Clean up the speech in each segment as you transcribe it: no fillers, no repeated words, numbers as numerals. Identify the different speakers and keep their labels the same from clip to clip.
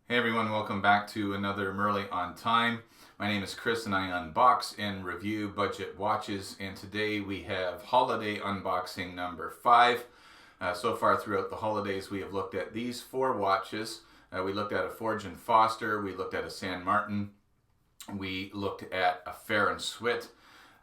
Speaker 1: Hey everyone, welcome back to another Merley on Time. My name is Chris and I unbox and review budget watches, and today we have holiday unboxing number 5. So far throughout the holidays we have looked at these 4 watches. We looked at a Forge & Foster, we looked at a San Martin, we looked at a Fair & Swit.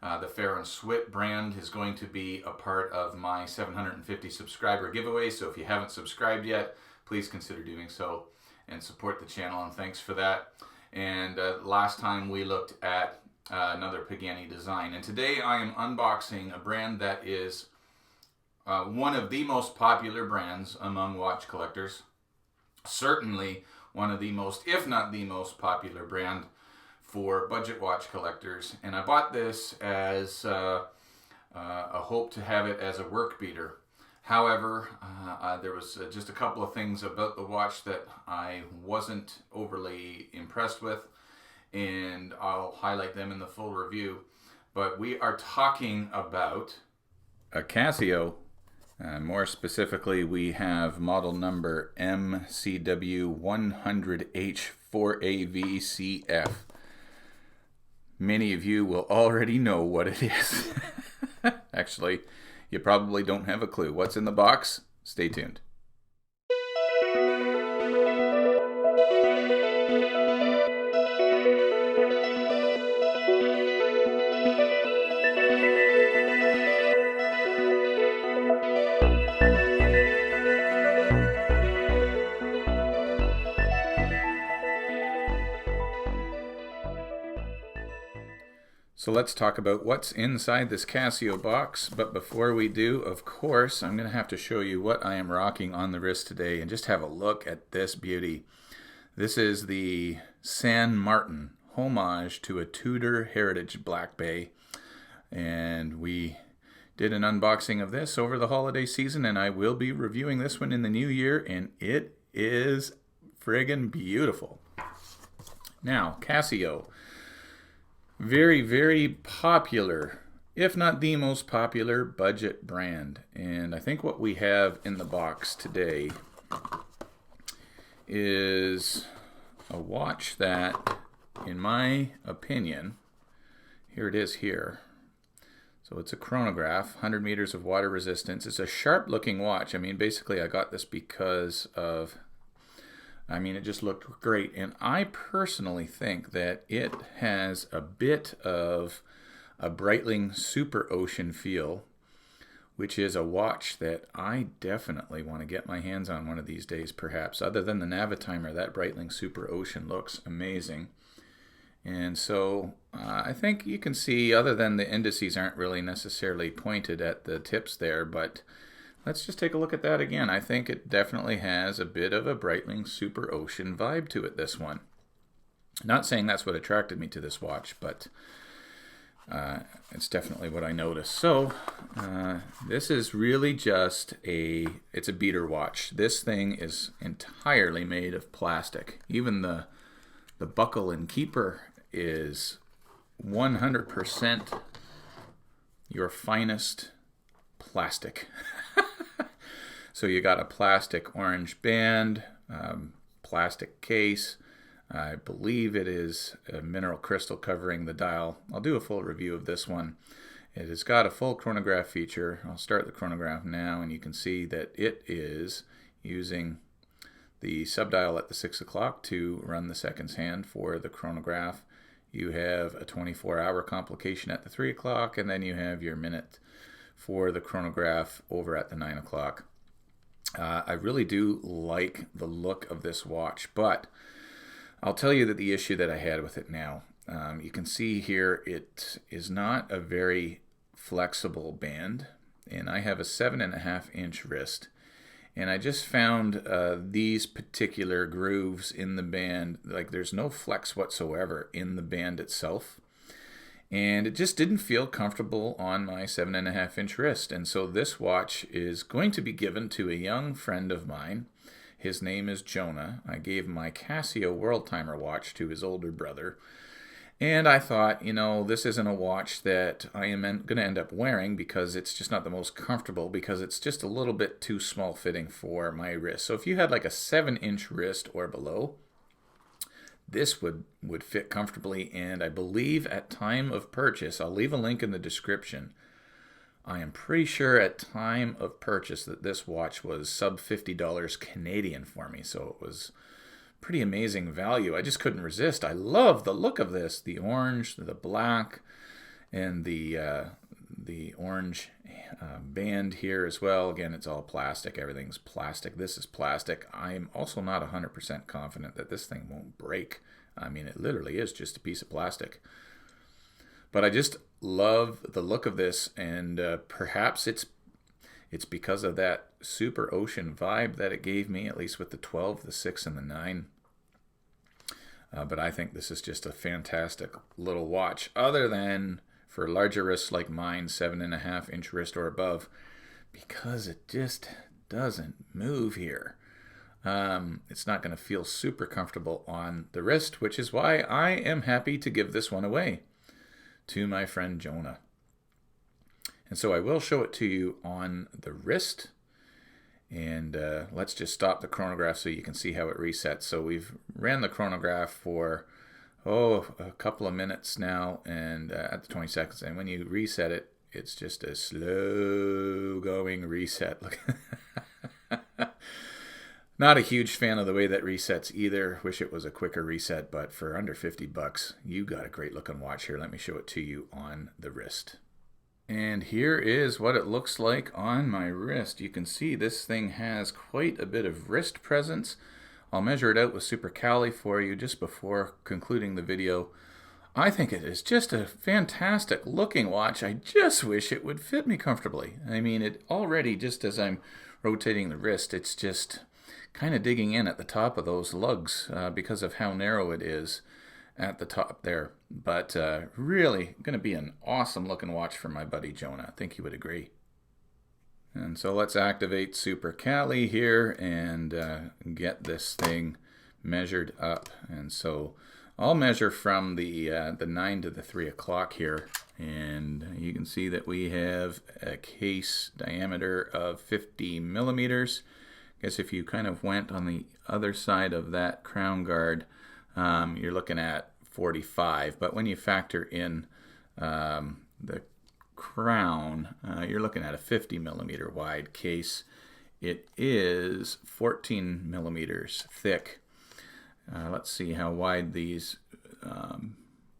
Speaker 1: The Fair & Swit brand is going to be a part of my 750 subscriber giveaway, so if you haven't subscribed yet, please consider doing so and support the channel, and thanks for that. And last time we looked at another Pagani design, and today I am unboxing a brand that is one of the most popular brands among watch collectors. Certainly one of the most, if not the most popular brand for budget watch collectors. And I bought this as a hope to have it as a work beater. However, there was just a couple of things about the watch that I wasn't overly impressed with, and I'll highlight them in the full review. But we are talking about a Casio. More specifically, we have model number MCW 100H 4AVCF. Many of you will already know what it is. Actually, you probably don't have a clue. What's in the box? Stay tuned. So let's talk about what's inside this Casio box. But before we do, of course, I'm going to have to show you what I am rocking on the wrist today, and just have a look at this beauty. This is the San Martin homage to a Tudor Heritage Black Bay, and we did an unboxing of this over the holiday season, and I will be reviewing this one in the new year, and it is friggin' beautiful. Now, Casio. Very, very popular, if not the most popular budget brand. And I think what we have in the box today is a watch that, in my opinion, here it is here. So it's a chronograph, 100 meters of water resistance. It's a sharp looking watch. I mean, basically I got this because of, it just looked great, and I personally think that it has a bit of a Breitling Super Ocean feel, which is a watch that I definitely want to get my hands on one of these days, perhaps. Other than the Navitimer, that Breitling Super Ocean looks amazing. And so I think you can see, other than the indices aren't really necessarily pointed at the tips there, but let's just take a look at that again. I think it definitely has a bit of a Breitling Super Ocean vibe to it, this one. Not saying that's what attracted me to this watch, but it's definitely what I noticed. So this is really just it's a beater watch. This thing is entirely made of plastic. Even the buckle and keeper is 100% your finest plastic. So you got a plastic orange band, plastic case. I believe it is a mineral crystal covering the dial. I'll do a full review of this one. It has got a full chronograph feature. I'll start the chronograph now, and you can see that it is using the subdial at the 6 o'clock to run the seconds hand for the chronograph. You have a 24-hour complication at the 3 o'clock, and then you have your minute for the chronograph over at the 9 o'clock. I really do like the look of this watch, but I'll tell you that the issue that I had with it now, you can see here it is not a very flexible band, and I have a 7.5-inch wrist, and I just found these particular grooves in the band, like there's no flex whatsoever in the band itself. And it just didn't feel comfortable on my 7.5-inch wrist. And so this watch is going to be given to a young friend of mine. His name is Jonah. I gave my Casio World Timer watch to his older brother. And I thought, this isn't a watch that I am going to end up wearing because it's just not the most comfortable, because it's just a little bit too small fitting for my wrist. So if you had like a 7-inch wrist or below, this would fit comfortably, and I believe at time of purchase, I'll leave a link in the description. I am pretty sure at time of purchase that this watch was sub $50 Canadian for me, so it was pretty amazing value. I just couldn't resist. I love the look of this, the orange, the black, and the orange band here as well. Again, it's all plastic. Everything's plastic. This is plastic. I'm also not 100% confident that this thing won't break. I mean, it literally is just a piece of plastic. But I just love the look of this, and perhaps it's because of that super ocean vibe that it gave me, at least with the 12, the 6, and the 9. But I think this is just a fantastic little watch, other than for larger wrists like mine, 7.5-inch wrist or above, because it just doesn't move here. It's not going to feel super comfortable on the wrist, which is why I am happy to give this one away to my friend Jonah. And so I will show it to you on the wrist. And let's just stop the chronograph so you can see how it resets. So we've ran the chronograph for, a couple of minutes now, and at the 20 seconds. And when you reset it, it's just a slow going reset. Look. Not a huge fan of the way that resets either. Wish it was a quicker reset, but for under $50, you got a great looking watch here. Let me show it to you on the wrist. And here is what it looks like on my wrist. You can see this thing has quite a bit of wrist presence. I'll measure it out with Super Cali for you just before concluding the video. I think it is just a fantastic looking watch. I just wish it would fit me comfortably. I mean, it already, just as I'm rotating the wrist, it's just kind of digging in at the top of those lugs because of how narrow it is at the top there. But really going to be an awesome looking watch for my buddy Jonah. I think he would agree. And so let's activate Super Cali here and get this thing measured up. And so I'll measure from the 9 to the 3 o'clock here. And you can see that we have a case diameter of 50 millimeters. I guess if you kind of went on the other side of that crown guard, you're looking at 45. But when you factor in the crown, you're looking at a 50 millimeter wide case. It is 14 millimeters thick. Let's see how wide these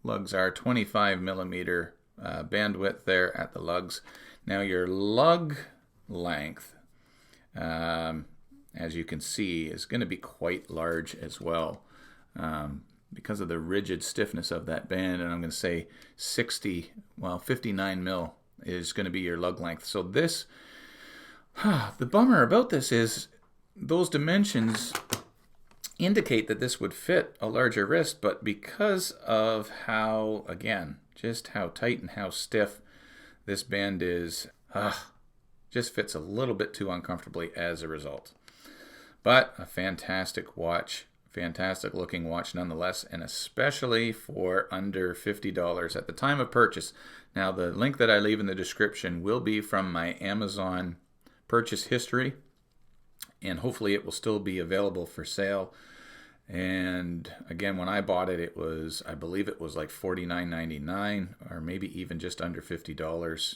Speaker 1: lugs are. 25 millimeter bandwidth there at the lugs. Now your lug length, as you can see, is going to be quite large as well because of the rigid stiffness of that band. And I'm going to say 59 mil is going to be your lug length. So this, the bummer about this is those dimensions indicate that this would fit a larger wrist, but because of how, again, just how tight and how stiff this band is, just fits a little bit too uncomfortably as a result. But a fantastic watch, fantastic looking watch nonetheless, and especially for under $50 at the time of purchase. Now the link that I leave in the description will be from my Amazon purchase history, and hopefully it will still be available for sale. And again, when I bought it, it was, I believe it was like $49.99 or maybe even just under $50,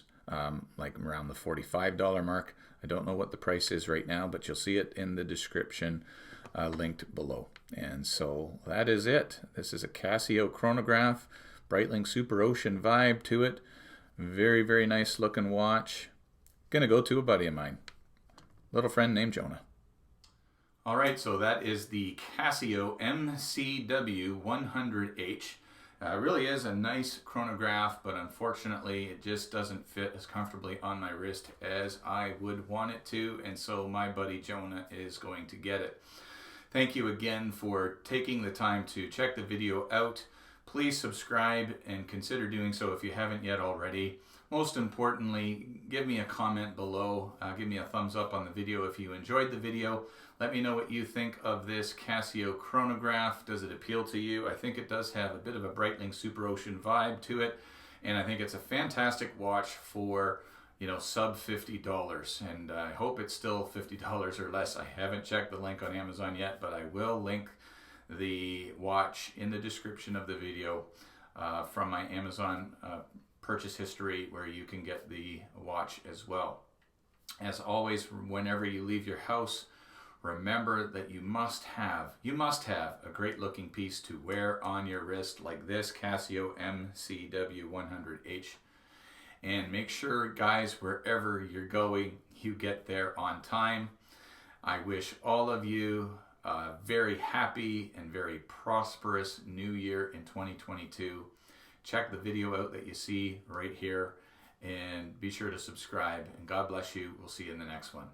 Speaker 1: like around the $45 mark. I don't know what the price is right now, but you'll see it in the description linked below. And so that is it. This is a Casio Chronograph, Breitling Super Ocean vibe to it. Very, very nice looking watch. Gonna go to a buddy of mine, little friend named Jonah. All right, so that is the Casio MCW 100H. Really is a nice chronograph, but unfortunately it just doesn't fit as comfortably on my wrist as I would want it to, and so my buddy Jonah is going to get it. Thank you again for taking the time to check the video out. Please subscribe and consider doing so if you haven't yet already. Most importantly, give me a comment below. Give me a thumbs up on the video if you enjoyed the video. Let me know what you think of this Casio chronograph. Does it appeal to you? I think it does have a bit of a Breitling Super Ocean vibe to it, and I think it's a fantastic watch for, you know, sub $50, and I hope it's still $50 or less. I haven't checked the link on Amazon yet, but I will link the watch in the description of the video from my Amazon purchase history, where you can get the watch as well. As always, whenever you leave your house, remember that you must have a great looking piece to wear on your wrist, like this Casio MCW 100H. And make sure, guys, wherever you're going, you get there on time. I wish all of you a very happy and very prosperous new year in 2022. Check the video out that you see right here, and be sure to subscribe. And God bless you. We'll see you in the next one.